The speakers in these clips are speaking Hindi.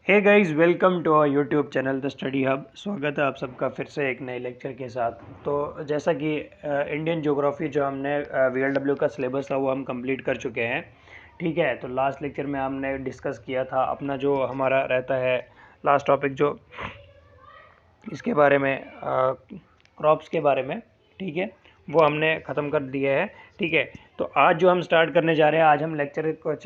Hey guys, welcome to our YouTube channel the study hub. स्वागत है आप सबका फिर से एक नए लेक्चर के साथ। तो जैसा कि इंडियन ज्योग्राफी जो हमने VLW का सिलेबस था वो हम कंप्लीट कर चुके हैं। ठीक है, तो लास्ट लेक्चर में हमने डिस्कस किया था अपना जो हमारा रहता है लास्ट टॉपिक जो इसके बारे में क्रॉप्स के बारे में। ठीक है, वो हमने ख़त्म कर दिया है। ठीक है, तो आज जो हम स्टार्ट करने जा रहे हैं, आज हम लेक्चर कुछ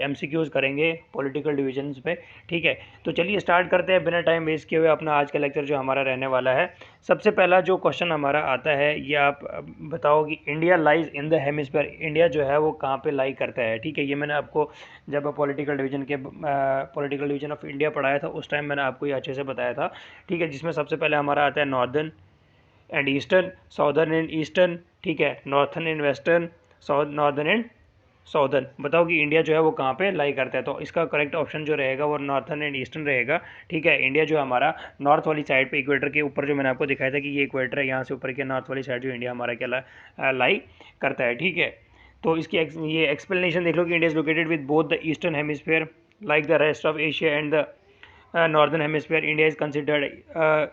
MCQs करेंगे पॉलिटिकल डिविजन्स पे। ठीक है, तो चलिए स्टार्ट करते हैं बिना टाइम वेस्ट किए हुए अपना आज का लेक्चर जो हमारा रहने वाला है। सबसे पहला जो क्वेश्चन हमारा आता है ये आप बताओ कि India lies in the hemisphere. India जो है वो कहाँ पे लाई करता है। ठीक है, ये मैंने आपको जब पॉलिटिकल डिवीजन ऑफ इंडिया पढ़ाया था उस टाइम मैंने आपको ये अच्छे से बताया था। ठीक है, जिसमें सबसे पहले हमारा आता है northern and eastern, southern and eastern. ठीक है, northern and western, south northern and southern. बताओ कि इंडिया जो है वो कहाँ पे लाई करता है। तो इसका करेक्ट ऑप्शन जो रहेगा वो नॉर्थन एंड ईस्टर्न रहेगा। ठीक है, इंडिया जो हमारा नॉर्थ वाली साइड पे इक्वेटर के ऊपर जो मैंने आपको दिखाया था कि ये इक्वेटर है, यहाँ से ऊपर के नॉर्थ वाली साइड जो इंडिया हमारा क्या लाई करता है। ठीक है, तो इसकी ये एक्सप्लेनेशन देख लो कि India is located with both the eastern hemisphere like the rest of Asia and the northern hemisphere. India is considered,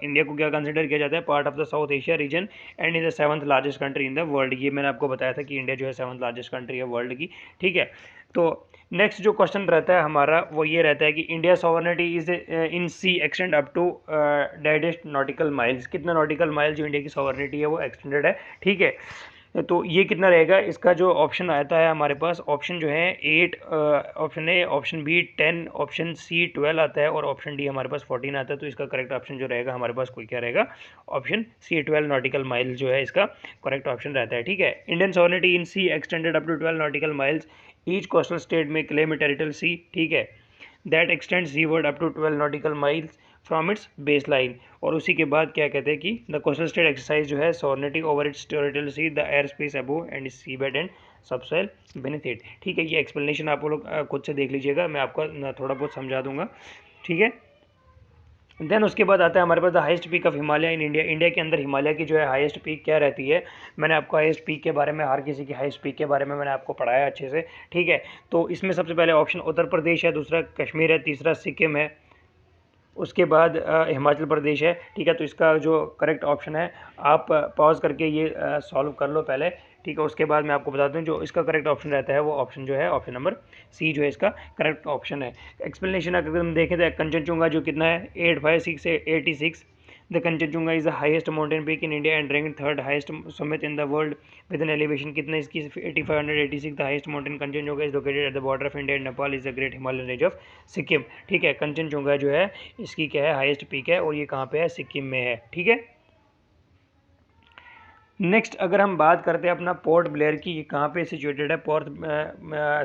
India को क्या कंसिडर किया जाता है, part of the south Asia region and is the 7th largest country in the world. ये मैंने आपको बताया था कि इंडिया जो है 7th लार्जेस्ट कंट्री है वर्ल्ड की। ठीक है, तो नेक्स्ट जो क्वेश्चन रहता है हमारा वो ये रहता है कि India sovereignty is in sea extend up to डेडेस्ट नॉटिकल माइल्स। कितना नॉटिकल माइल जो इंडिया की सॉवरेनिटी है वो एक्सटेंडेड है। ठीक है, तो ये कितना रहेगा, इसका जो ऑप्शन आता है हमारे पास, ऑप्शन जो है 8, option A, option B 10, option C 12 आता है और ऑप्शन डी हमारे पास 14 आता है। तो इसका करेक्ट ऑप्शन जो रहेगा हमारे पास कोई क्या रहेगा, ऑप्शन सी 12 नॉटिकल माइल जो है इसका करेक्ट ऑप्शन रहता है। ठीक है, Indian sovereignty in sea extended up to 12 nautical miles, each coastal state में क्लेम ए टेरिटोरियल सी। ठीक है, that extend seaward up to 12 nautical miles from its base line. और उसी के बाद क्या कहते हैं कि द कोस्टल स्टेट एक्सरसाइज जो है sovereignty over its territorial sea, the air space above and sea bed and subsoil beneath it. ठीक है, ये एक्सप्लेनेशन आप लोग खुद से देख लीजिएगा, मैं आपको थोड़ा बहुत समझा दूंगा। ठीक है, देन उसके बाद आता है हमारे पास the highest peak of Himalaya in India. India के अंदर हिमालय की जो है हाईएस्ट पीक क्या रहती है। मैंने आपको हाईएस्ट पीक के बारे में, हर किसी की हाईएस्ट पीक के बारे में मैंने आपको पढ़ाया अच्छे से। ठीक है, तो इसमें सबसे पहले ऑप्शन उत्तर प्रदेश है, दूसरा कश्मीर है, तीसरा सिक्किम है, उसके बाद हिमाचल प्रदेश है। ठीक है, तो इसका जो करेक्ट ऑप्शन है आप पॉज करके ये सॉल्व कर लो पहले। ठीक है, उसके बाद मैं आपको बता दूं जो इसका करेक्ट ऑप्शन रहता है वो ऑप्शन जो है ऑप्शन नंबर सी जो है इसका करेक्ट ऑप्शन है। एक्सप्लेनेशन अगर हम देखें तो कंचनजुंगा जो कितना है 856 से 86। The Kanchenjunga is the highest mountain peak in India and rank third highest summit in the world with an elevation कितना इसकी 8586। The highest mountain Kanchenjunga is located at the border of India and Nepal is the great Himalayan range of Sikkim. ठीक है, कंचनजुंगा जो है इसकी क्या है हाईएस्ट पीक है और ये कहाँ पे है, सिक्किम में है। ठीक है, नेक्स्ट अगर हम बात करते हैं अपना पोर्ट ब्लेयर की, ये कहाँ पे सिचुएटेड है। पोर्ट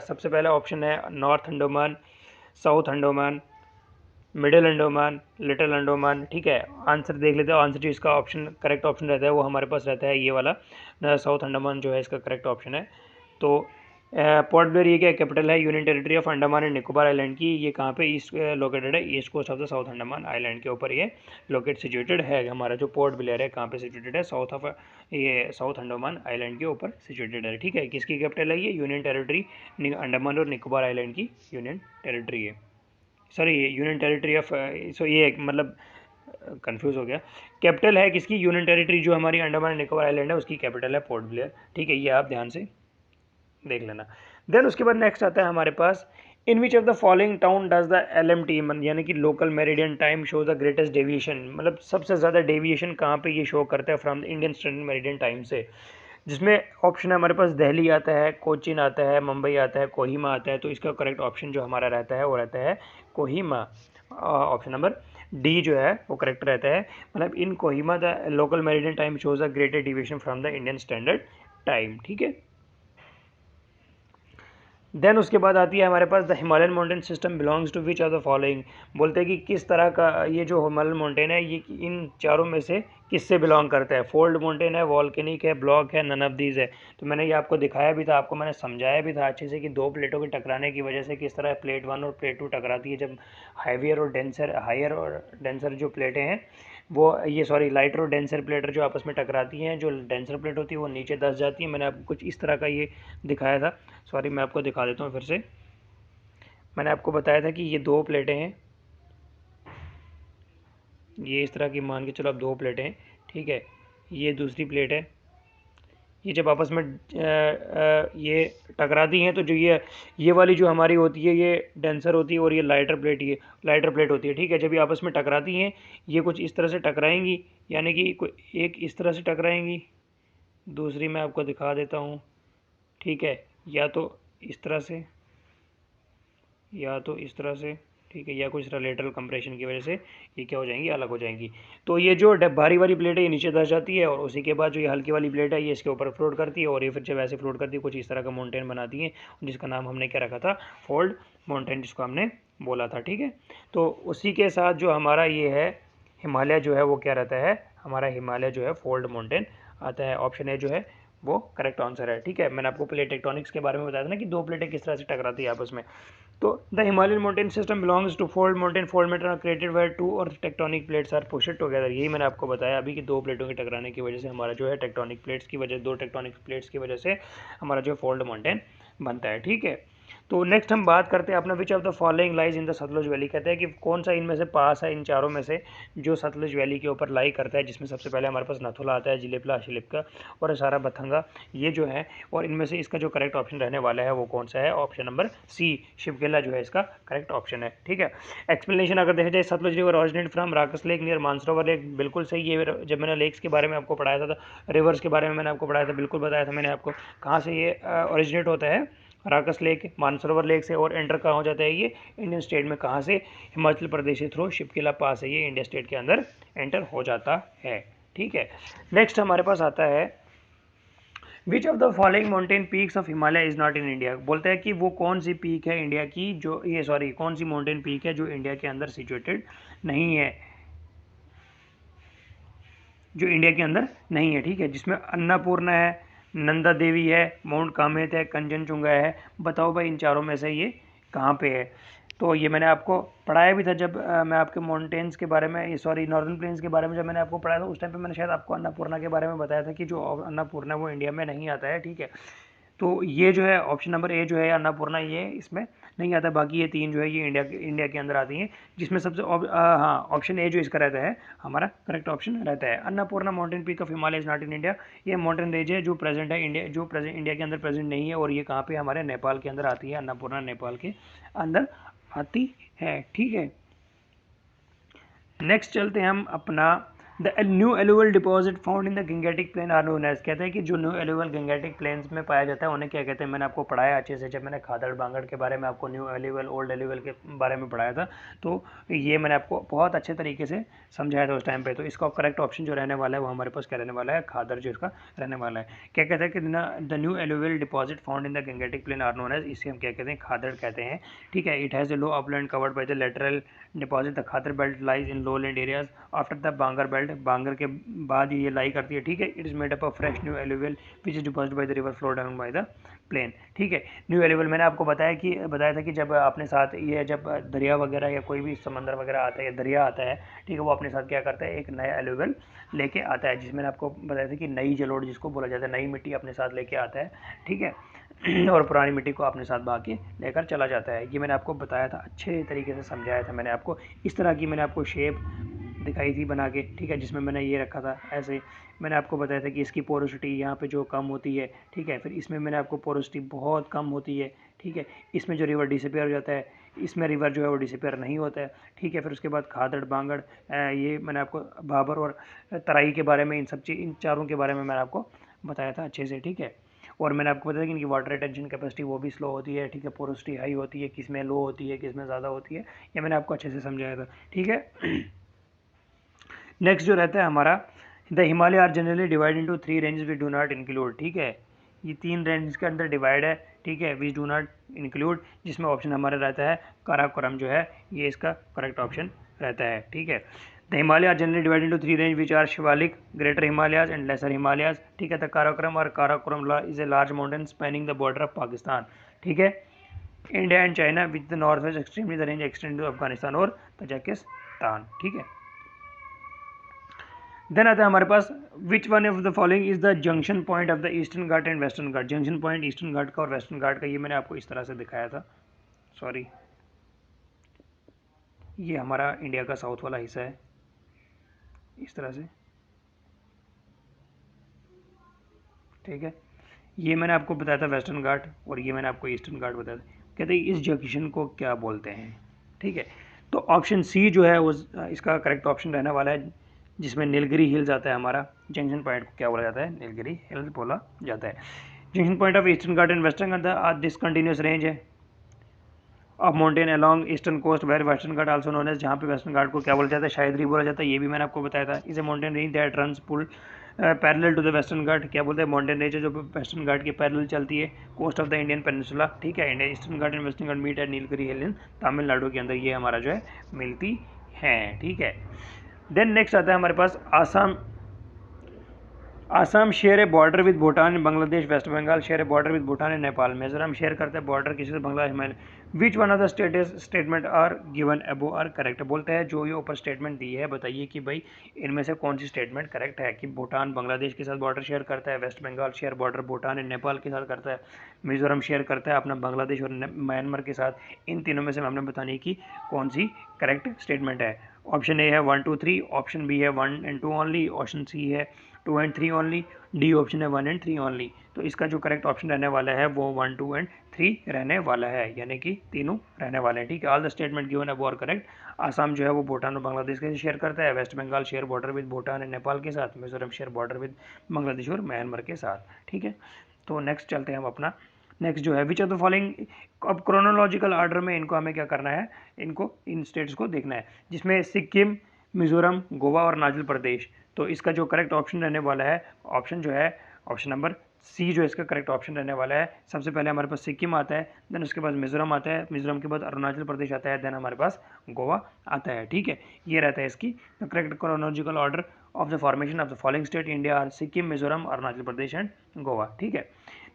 सबसे पहला ऑप्शन है north Andaman, south Andaman, middle Andaman, little Andaman. ठीक है, आंसर देख लेते हैं। आंसर जो इसका ऑप्शन करेक्ट ऑप्शन रहता है वो हमारे पास रहता है ये वाला, साउथ अंडोमान जो है इसका करेक्ट ऑप्शन है। तो पोर्ट ब्लेयर ये क्या कैपिटल है, union territory of Andaman and Nicobar island की। ये कहाँ पे ईस्ट लोकेटेड है, east coast of the south Andaman island के ऊपर ये लोकेट सिचुएटेड है। हमारा जो पोर्ट ब्लेयर है कहाँ पे सिचुएटेड है, साउथ अंडोमान आइलैंड के ऊपर सिचुएटेड है। ठीक है, किसकी कैपिटल है ये, यूनियन टेरिटरी अंडमान और निकोबार आइलैंड की यूनियन टेरिटरी है। सॉरी, यूनियन टेरिटरी ऑफ, सो ये मतलब कंफ्यूज हो गया। कैपिटल है किसकी, यूनियन टेरिटरी जो हमारी अंडमान एंड निकोबार आइलैंड है उसकी कैपिटल है पोर्ट ब्लेयर। ठीक है, ये आप ध्यान से देख लेना। देन उसके बाद नेक्स्ट आता है हमारे पास, in which of the following town does the LMT यानी कि local meridian time show the greatest deviation. मतलब सबसे ज़्यादा डेविएशन कहाँ पे ये शो करता है from the Indian standard meridian time से। जिसमें ऑप्शन है हमारे पास दिल्ली आता है, कोचीन आता है, मुंबई आता है, कोहिमा आता है। तो इसका करेक्ट ऑप्शन जो हमारा रहता है वो रहता है कोहिमा। ऑप्शन नंबर डी जो है वो करेक्ट रहता है। मतलब in Kohima the local meridian time shows a greater deviation from the Indian standard time. ठीक है, देन उसके बाद आती है हमारे पास the Himalayan mountain system belongs to which of the following. बोलते हैं कि किस तरह का ये जो हिमालयन माउंटेन है ये इन चारों में से किससे बिलोंग करता है। फोल्ड माउंटेन है, वॉल्केनिक है, ब्लॉक है, नन ऑफ दीज है। तो मैंने ये आपको दिखाया भी था, आपको मैंने समझाया भी था अच्छे से कि दो प्लेटों के टकराने की वजह से किस तरह प्लेट 1 और प्लेट 2 टकराती है। जब हायर और डेंसर जो प्लेटें हैं वो ये सॉरी लाइटर और डेंसर प्लेटर जो आपस में टकराती हैं, जो डेंसर प्लेट होती है वो नीचे धंस जाती है। मैंने आपको कुछ इस तरह का ये दिखाया था। सॉरी, मैं आपको दिखा देता हूँ फिर से। मैंने आपको बताया था कि ये 2 प्लेटें हैं, ये इस तरह की मान के चलो अब 2 प्लेटें हैं, ठीक है। ये दूसरी प्लेट है, ये जब आपस में ये टकराती हैं तो जो ये वाली जो हमारी होती है ये डेंसर होती है और ये ये लाइटर प्लेट होती है, ठीक है। जब ये आपस में टकराती हैं ये कुछ इस तरह से टकराएंगी, यानी कि कोई एक इस तरह से टकराएंगी, दूसरी मैं आपको दिखा देता हूँ, ठीक है। या तो इस तरह से, या तो इस तरह से, ठीक है, या कुछ लेटरल कंप्रेशन की वजह से ये क्या हो जाएंगी, अलग हो जाएंगी। तो ये जो भारी वाली प्लेट है ये नीचे धस जाती है और उसी के बाद जो ये हल्की वाली प्लेट है ये इसके ऊपर फ्लोट करती है और ये फिर जब ऐसे फ्लोट करती है कुछ इस तरह का माउंटेन बनाती है, जिसका नाम हमने क्या रखा था, फोल्ड माउंटेन, जिसको हमने बोला था, ठीक है। तो उसी के साथ जो हमारा ये है हिमालय जो है वो क्या रहता है, हमारा हिमालय जो है फोल्ड माउंटेन आता है। ऑप्शन ए जो है वो करेक्ट आंसर है, ठीक है। मैंने आपको प्लेट टेक्टोनिक्स के बारे में बताया था ना कि 2 प्लेटें किस तरह से टकराती है आपस में। तो the Himalayan mountain system belongs to fold mountain mountain created where 2 और tectonic plates are pushed together. यही मैंने आपको बताया अभी कि 2 प्लेटों के टकराने की वजह से हमारा जो है टेक्टोनिक प्लेट्स की वजह, 2 टेक्टोनिक प्लेट्स की वजह से हमारा जो फोल्ड माउंटेन बनता है, ठीक है। तो नेक्स्ट हम बात करते हैं अपना which of the following lies in the Sutlej valley. कहते हैं कि कौन सा इनमें से पास है इन चारों में से जो सतलुज वैली के ऊपर लाई करता है, जिसमें सबसे पहले हमारे पास नथुला आता है, जिलेपला, शिलिपका और सारा बथंगा, ये जो है। और इनमें से इसका जो करेक्ट ऑप्शन रहने वाला है वो कौन सा है, ऑप्शन नंबर सी, शिवकेला जो है इसका करेक्ट ऑप्शन है, ठीक है। एक्सप्लेनेशन अगर देखा जाए, Sutlej river originate from Rakas lake near Mansarovar lake, बिल्कुल सही। ये जब मैंने लेक्स के बारे में आपको पढ़ाया था, रिवर्स के बारे में मैंने आपको पढ़ाया था, बिल्कुल बताया था मैंने आपको कहाँ से ये ओरिजिनेट होता है, राकस लेक, मानसरोवर लेक से। और एंटर कहाँ हो जाता है ये, इंडियन स्टेट में कहाँ से, हिमाचल प्रदेश के थ्रू शिपकिला पास है, ये इंडिया स्टेट के अंदर एंटर हो जाता है, ठीक है। नेक्स्ट हमारे पास आता है which of the following mountain peaks of Himalaya is not in India. बोलते हैं कि वो कौन सी पीक है इंडिया की जो ये सॉरी कौन सी माउंटेन पीक है जो इंडिया के अंदर सिचुएटेड नहीं है, जो इंडिया के अंदर नहीं है, ठीक है। जिसमें अन्नपूर्णा है, नंदा देवी है, माउंट कामेत है, कंचनजुंगा है। बताओ भाई इन चारों में से ये कहाँ पे है। तो ये मैंने आपको पढ़ाया भी था जब मैं आपके माउंटेन्स के बारे में, सॉरी नॉर्दर्न प्लेन्स के बारे में जब मैंने आपको पढ़ाया था, उस टाइम पे मैंने शायद आपको अन्नपूर्णा के बारे में बताया था कि जो अन्नपूर्णा वो इंडिया में नहीं आता है, ठीक है। तो ये जो है ऑप्शन नंबर ए जो है अन्नपूर्णा, ये इसमें नहीं आता। बाकी ये 3 जो है ये इंडिया के अंदर आती हैं, जिसमें सबसे हाँ ऑप्शन ए जो इसका रहता है हमारा करेक्ट ऑप्शन रहता है। Annapurna mountain peak of Himalaya is not in India. ये माउंटेन रेंज है जो प्रेजेंट है इंडिया, जो प्रेजेंट इंडिया के अंदर प्रेजेंट नहीं है, और ये कहाँ पे हमारे नेपाल के अंदर आती है। अन्नपूर्णा नेपाल के अंदर आती है, ठीक है। नेक्स्ट चलते हैं हम अपना the new alluvial deposit found in the Gangetic plain are known as. कहते हैं कि जो न्यू एलुवल गंगेटिक प्लेन्स में पाया जाता है उन्हें क्या कहते हैं। मैंने आपको पढ़ाया अच्छे से जब मैंने खादड़ बांगड़ के बारे में आपको न्यू एलुवल ओल्ड एलुवल के बारे में पढ़ाया था, तो ये मैंने आपको बहुत अच्छे तरीके से समझाया था उस टाइम पे। तो इसका करेक्ट ऑप्शन जो रहने वाला है वो हमारे पास क्या रहने वाला है, खादड़ जो इसका रहने वाला है। क्या कहते हैं कि the new alluvial deposit found in the Gangetic plain are known as, इसे हम क्या कहते हैं, खादड़ कहते हैं, ठीक है। It has a low upland covered by the lateral deposit, the khadar belt lies in lowland areas after the bangar belt, bangar के बाद ये लाई करती है, ठीक है। It is made up of fresh new alluvial which is deposit by the river flow down by the plain, ठीक है। न्यू एलुवियल मैंने आपको बताया था कि जब अपने साथ ये जब दरिया वगैरह या कोई भी समंदर वगैरह आता है या दरिया आता है, ठीक है, वो अपने साथ क्या करता है, एक नया एलुवियल लेके आता है, जिसमें आपको बताया था कि नई जलोढ़ जिसको बोला जाता है, नई मिट्टी अपने साथ लेके आता है, ठीक है। और पुरानी मिट्टी को अपने साथ बहा के लेकर चला जाता है। ये मैंने आपको बताया था, अच्छे तरीके से समझाया था मैंने आपको। इस तरह की मैंने आपको शेप दिखाई थी बना के, ठीक है, जिसमें मैंने ये रखा था ऐसे। मैंने आपको बताया था कि इसकी पोरोसिटी यहाँ पे जो कम होती है, ठीक है। फिर इसमें मैंने आपको पोरोसिटी बहुत कम होती है, ठीक है। इसमें जो रिवर डिसअपेयर हो जाता है, इसमें रिवर जो है वो डिसअपेयर नहीं होता है, ठीक है। फिर उसके बाद खादड़ बांगड़, ये मैंने आपको भाबर और तराई के बारे में, इन चारों के बारे में मैंने आपको बताया था अच्छे से, ठीक है। और मैंने आपको बताया कि इनकी वाटर रिटेंशन कैपेसिटी वो भी स्लो होती है, ठीक है। पोरोसिटी हाई होती है, किस में लो होती है, किस में ज़्यादा होती है, ये मैंने आपको अच्छे से समझाया था, ठीक है। नेक्स्ट जो रहता है हमारा, the Himalaya are generally divide into 3 ranges we do not include, ठीक है। ये 3 रेंज के अंदर डिवाइड है, ठीक है, विच डू नॉट इंक्लूड, जिसमें ऑप्शन हमारा रहता है काराकोरम जो है ये इसका करेक्ट ऑप्शन रहता है, ठीक है। The Himalaya are generally divide into 3 range which are Shivalik, greater Himalayas and lesser Himalayas, ठीक है। द काराकोरम और Karakoram is a large mountain spanning the border of Pakistan, ठीक है, India and China with the north west extremely the range extend to Afghanistan और तजाकिस्तान, ठीक है। देन आता है हमारे पास which one of the following is the junction point of the eastern Ghat and Western Ghat. Junction point Eastern Ghat का और वेस्टर्न घाट का ये मैंने आपको इस तरह से दिखाया था, सॉरी ये हमारा इंडिया का साउथ वाला हिस्सा है इस तरह से, ठीक है। ये मैंने आपको बताया था वेस्टर्न घाट, और ये मैंने आपको ईस्टर्न घाट बताया था। कहते हैं इस जंक्शन को क्या बोलते हैं, ठीक है। तो ऑप्शन सी जो है वो इसका करेक्ट ऑप्शन रहने वाला है, जिसमें नीलगिरी हिल्स आता है हमारा। जंक्शन पॉइंट को क्या बोला जाता है, नीलगिरी हिल्स बोला जाता है। Junction point of Eastern Ghat and Western Ghat are discontinuous range है of mountain along eastern coast where Western Ghat also known as, जहाँ पे वेस्टर्न घाट को क्या बोला जाता है, शायदरी बोला जाता है। ये भी मैंने आपको बताया था। Is a mountain range that runs pull parallel to the Western Ghat, क्या बोलते हैं, माउंटेन रेंज है जो वेस्टर्न घाट के पैरेलल चलती है, coast of the Indian peninsula, ठीक है। India Eastern Ghat and Western Ghat meet at Nilgiri hill in Tamil Nadu के अंदर, ये हमारा जो है मिलती है, ठीक है। देन नेक्स्ट आता है हमारे पास Assam. Assam share a border with Bhutan, Bangladesh, West Bengal share a border with Bhutan and Nepal. Mizoram share करते हैं बॉर्डर किसी से, बांग्लादेश में। Which one of the statement are given above are correct, बोलते हैं जो ये ऊपर स्टेटमेंट दी है बताइए कि भाई इनमें से कौन सी स्टेटमेंट करेक्ट है, कि भूटान बांग्लादेश के साथ बॉर्डर शेयर करता है, west Bengal share border Bhutan and Nepal के साथ करता है, मिजोरम शेयर करता है अपना बांग्लादेश और म्यांमार के साथ। इन तीनों में से हमने बतानी कि कौन सी करेक्ट स्टेटमेंट है। ऑप्शन ए है 1 2 3, ऑप्शन बी है 1 and 2 ओनली, ऑप्शन सी है 2 and 3 ओनली, डी ऑप्शन है 1 and 3 ओनली। तो इसका जो करेक्ट ऑप्शन रहने वाला है वो 1 2 and 3 रहने वाला है, यानी कि तीनों रहने वाले हैं, ठीक है। ऑल द स्टेटमेंट गिवन है वो आर करेक्ट। आसाम जो है वो भूटान और बांग्लादेश के साथ शेयर करता है, west Bengal share border with Bhutan and Nepal के साथ, Mizoram share border with Bangladesh और म्यांमार के साथ, ठीक है। तो नेक्स्ट चलते हैं हम अपना, नेक्स्ट जो है विच ऑफ द फॉलोइंग, अब क्रोनोलॉजिकल ऑर्डर में इनको हमें क्या करना है, इनको इन स्टेट्स को देखना है, जिसमें सिक्किम, मिजोरम, गोवा और अरुणाचल प्रदेश। तो इसका जो करेक्ट ऑप्शन रहने वाला है, ऑप्शन जो है ऑप्शन नंबर सी जो इसका करेक्ट ऑप्शन रहने वाला है। सबसे पहले हमारे पास सिक्किम आता है, देन उसके बाद मिजोरम आता है, मिजोरम के बाद अरुणाचल प्रदेश आता है, देन हमारे पास गोवा आता है, ठीक है। ये रहता है इसकी correct chronological order of the formation of the following state India are Sikkim, Mizoram, Arunachal Pradesh and Goa, ठीक है।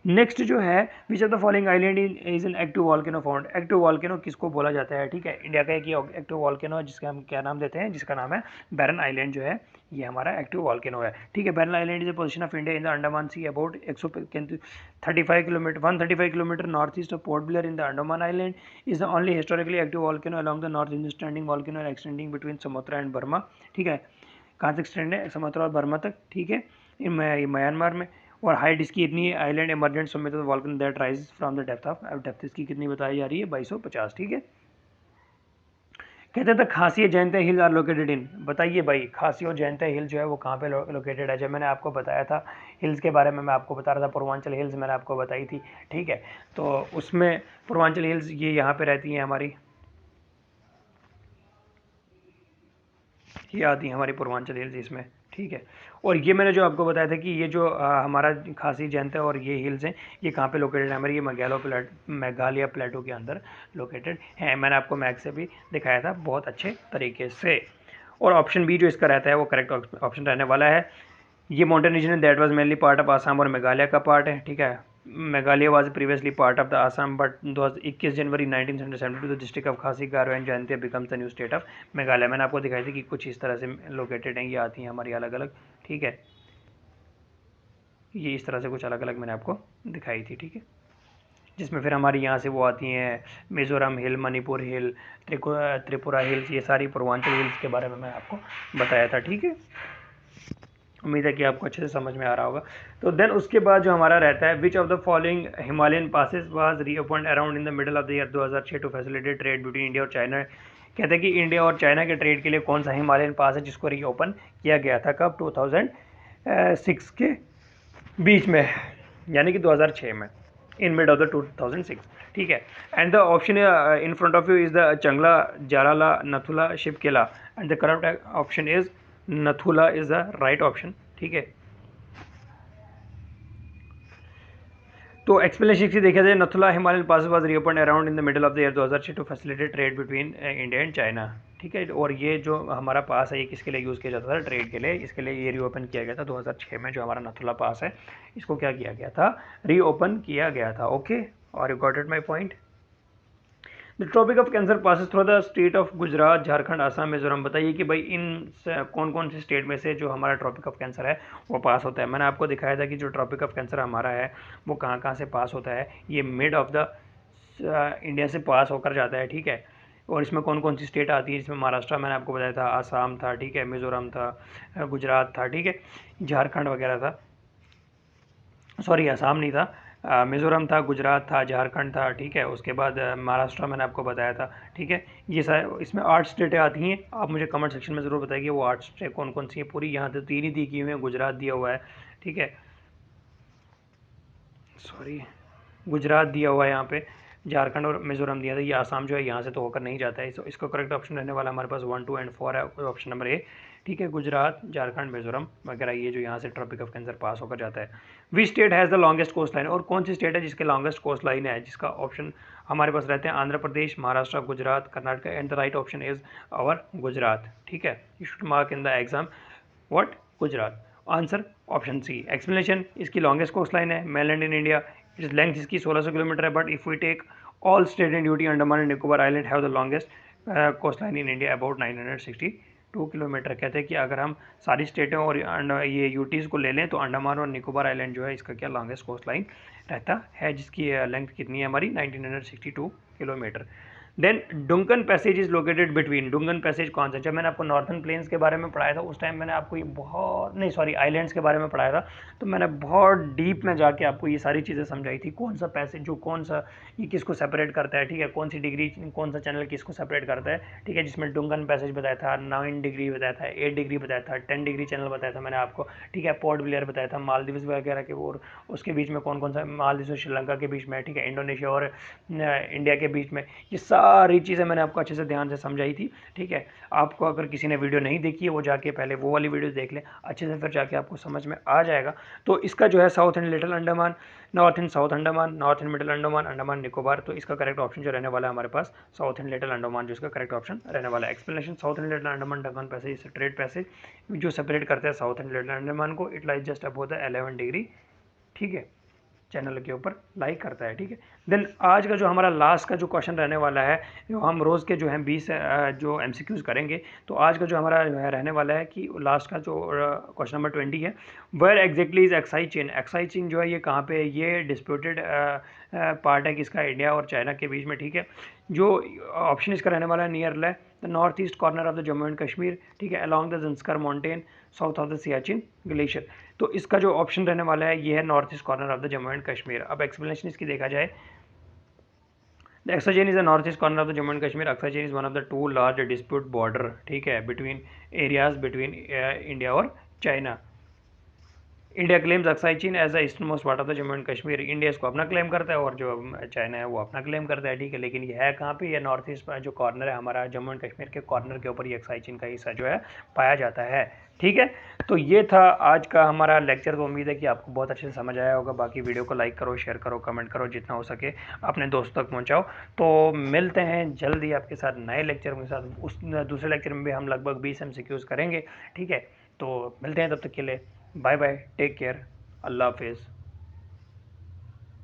नेक्स्ट जो है which of the following island is an active volcano found. Active volcano किसको बोला जाता है, ठीक है। इंडिया का एक एक्टिव वॉल्केनो है जिसका हम क्या नाम देते हैं, जिसका नाम है बैरन आइलैंड जो है, ये हमारा एक्टिव वॉल्केनो है, ठीक है। Barren Island is a position of India in the Andaman sea about 135 kilometre 135 kilometre north east of Port Blair in the Andaman island, is the only historically active volcano along the north east standing volcano extending between Sumatra and Burma, ठीक है। कहाँ तक एक्सटेंड है, सुमात्रा और बर्मा तक, ठीक है, म्यांमार में। और हाइट इसकी इतनी है, island emergent summit volcano that rise from the depth of, depth इसकी कितनी बताई जा रही है, 2250, ठीक है। कहते थे खासी जयंत हिल आर लोकेटेड इन, बताइए भाई खासी और जयंत हिल जो है वो कहाँ पे लोकेटेड है। जब मैंने आपको बताया था हिल्स के बारे में, मैं आपको बता रहा था पूर्वांचल हिल्स मैंने आपको बताई थी, ठीक है। तो उसमें पूर्वांचल हिल्स ये यहाँ पे रहती हैं हमारी, ये आती है हमारी पूर्वांचल हिल्स इसमें, ठीक है। और ये मैंने जो आपको बताया था कि ये जो हमारा खासी जयंत है और ये हिल्स हैं, ये कहाँ पे लोकेटेड है, हमारे ये मेघालय प्लेटो के अंदर लोकेटेड है। मैंने आपको मैप से भी दिखाया था बहुत अच्छे तरीके से। और ऑप्शन बी जो इसका रहता है वो करेक्ट ऑप्शन रहने वाला है। ये mountain region that was mainly part of Assam और मेघालय का पार्ट है, ठीक है। Meghalaya was previously part of the Assam but 21 January 1972 the district of Khasi Garo and Jaintia becomes the new state of Meghalaya. मैंने आपको दिखाई थी कि कुछ इस तरह से लोकेटेड हैं, ये आती हैं हमारी अलग अलग, ठीक है। ये इस तरह से कुछ अलग अलग मैंने आपको दिखाई थी, ठीक है। जिसमें फिर हमारी यहाँ से वो आती हैं मिज़ोरम हिल, मणिपुर हिल, त्रिपुरा हिल्स, ये सारी पूर्वांचल हिल्स के बारे में मैं आपको बताया था, ठीक है। उम्मीद है कि आपको अच्छे से समझ में आ रहा होगा। तो देन उसके बाद जो हमारा रहता है which of the following Himalayan passes was reopened around in the middle of the year 2006 to facilitate trade between India और चाइना। कहते हैं कि इंडिया और चाइना के ट्रेड के लिए कौन सा हिमालयन पास है जिसको रीओपन किया गया था, कब, 2006 के बीच में, यानी कि 2006 में, इन मिड ऑफ द 2006, ठीक है। And the option in front of you is the Changla, Jarala, Nathula, Shivkela, and the correct option is Nathula is the right option, ठीक है। तो एक्सप्लेनेशन से देखा जाए, Nathula Himalayan pass was reopen around in the middle of the year 2006 to facilitate trade between India and China, ठीक है। और ये जो हमारा पास है ये किसके लिए यूज़ किया जाता था, ट्रेड के लिए। इसके लिए ये रीओपन किया गया था 2006 में। जो हमारा नथुला पास है इसको क्या किया गया था, रीओपन किया गया था, ओके। और you got it my point. The tropic of cancer passes through the state of Gujarat, Jharkhand, Assam, Mizoram. बताइए कि भाई इन कौन कौन से स्टेट में से जो हमारा ट्रॉपिक ऑफ कैंसर है वो पास होता है। मैंने आपको दिखाया था कि जो ट्रॉपिक ऑफ कैंसर हमारा है वो कहाँ कहाँ से पास होता है। ये मिड ऑफ द इंडिया से पास होकर जाता है, ठीक है। और इसमें कौन कौन सी स्टेट आती है, इसमें महाराष्ट्र मैंने आपको बताया था, आसाम था, ठीक है, मिज़ोरम था, गुजरात था, ठीक है, झारखंड वगैरह था, सॉरी आसाम नहीं था, मिज़ोरम था, गुजरात था, झारखंड था, ठीक है, उसके बाद महाराष्ट्र मैंने आपको बताया था, ठीक है। ये सारे इसमें 8 स्टेटें आती हैं। आप मुझे कमेंट सेक्शन में ज़रूर बताइए वो 8 स्टेट कौन कौन सी हैं। पूरी यहाँ तो 3 ही दी हुई हैं, गुजरात दिया हुआ है, ठीक है, सॉरी गुजरात दिया हुआ है यहाँ पे, झारखंड और मिजोरम दिया था। ये आसाम जो है यहाँ से तो होकर नहीं जाता है, इसको करेक्ट ऑप्शन रहने वाला हमारे पास 1, 2 एंड 4 है, ऑप्शन नंबर ए, ठीक है, गुजरात, झारखंड, मिजोरम वगैरह, ये जो यहाँ से ट्रॉपिक ऑफ कैंसर पास होकर जाता है। Which state has the longest coast line, और कौन सी स्टेट है जिसके लॉन्गेस्ट कोस्ट लाइन है, जिसका ऑप्शन हमारे पास रहते हैं Andhra Pradesh, Maharashtra, Gujarat, Karnataka, and the right option is our Gujarat, ठीक है। You should mark in the exam what, Gujarat. Answer option C. Explanation, इसकी लॉन्गेस्ट कोस्ट लाइन है मेनलैंड इन इंडिया, इस लेंथ इसकी 1600 किलोमीटर है, but if we take all state in duty Andaman and Nicobar island have the longest coast line in India about 962 kilometre. कहते हैं कि अगर हम सारी स्टेटें और ये यूटीज़ को ले लें तो अंडमान और निकोबार आइलैंड जो है इसका क्या लॉन्गेस्ट कोस्ट लाइन रहता है, जिसकी लेंथ कितनी है हमारी 1962 kilometre. Then Duncan passage is located between, Duncan passage कौन सा, जब मैंने आपको नॉर्थन प्लेन्स के बारे में पढ़ाया था उस टाइम मैंने आपको ये बहुत नहीं सॉरी आइलैंड्स के बारे में पढ़ाया था, तो मैंने बहुत डीप में जाके आपको ये सारी चीज़ें समझाई थी, कौन सा पैसेज जो कौन सा ये किसको सेपरेट करता है, ठीक है, कौन सी डिग्री कौन सा चैनल किसको सेपरेट करता है, ठीक है, जिसमें डुंकन पैसेज बताया था, 9 डिग्री बताया था, 8 डिग्री बताया था, 10 डिग्री चैनल बताया था मैंने आपको, ठीक है, पोर्ट ब्लेयर बताया था, मालदीव्स वगैरह के, और उसके बीच में कौन कौन सा, मालदीव्स और श्रीलंका के बीच में, ठीक है, इंडोनेशिया और इंडिया के बीच में, ये सारी चीज़ें मैंने आपको अच्छे से ध्यान से समझाई थी, ठीक है। आपको अगर किसी ने वीडियो नहीं देखी है वो जाके पहले वो वाली वीडियो देख लें अच्छे से, फिर जाके आपको समझ में आ जाएगा। तो इसका जो है south and little Andaman, north and south Andaman, north and middle Andaman, Andaman Nicobar, तो इसका करेक्ट ऑप्शन जो रहने वाला है हमारे पास साउथ एंड लिटिल अंडमान, जो इसका करेक्ट ऑप्शन रहने वाला है। Explanation, south and little Andaman Duncan passage trade passage जो सेपरेट करते हैं साउथ एंड लिटिल अंडमान को, it lies just above the 11 degree, ठीक है, चैनल के ऊपर लाइक करता है, ठीक है। देन आज का जो हमारा लास्ट का जो क्वेश्चन रहने वाला है, जो हम रोज़ के जो हैं 20 जो एमसीक्यूज करेंगे, तो आज का जो हमारा जो है रहने वाला है कि लास्ट का जो क्वेश्चन नंबर 20 है, where exactly is Aksai Chin, Aksai Chin जो है ये कहाँ पे है, ये डिस्प्यूटेड पार्ट है किसका, इंडिया और चाइना के बीच में, ठीक है। जो ऑप्शन इसका रहने वाला है near the north east corner of the Jammu and Kashmir, ठीक है, along the Zanskar mountain, south of the Siachen glacier, तो इसका जो ऑप्शन रहने वाला है ये है north east corner of the Jammu and Kashmir. अब एक्सप्लेनेशन इसकी देखा जाए, the Aksai Chin is the north east corner of the Jammu and Kashmir, Aksai Chin is one of the 2 large dispute border, ठीक है, बिटवीन एरियाज बिटवीन इंडिया और China. India claims Aksai Chin as the eastern most part of the Jammu and Kashmir, India इसको अपना क्लेम करता है और जो चाइना है वो अपना क्लेम करता है, ठीक है, लेकिन ये है कहाँ पे, ये नॉर्थ ईस्ट जो कॉर्नर है हमारा जम्मू एंड कश्मीर के कॉर्नर के ऊपर ये अक्साई चीन का हिस्सा जो है पाया जाता है, ठीक है। तो ये था आज का हमारा लेक्चर, तो उम्मीद है कि आपको बहुत अच्छे से समझ आया होगा। बाकी वीडियो को लाइक करो, शेयर करो, कमेंट करो, जितना हो सके अपने दोस्तों तक पहुँचाओ। तो मिलते हैं जल्दी आपके साथ नए लेक्चर के साथ, उस दूसरे लेक्चर में भी हम लगभग 20 MCQs करेंगे, ठीक है। तो मिलते हैं, तब तक के लिए बाय बाय, टेक केयर, अल्लाह हाफिज़।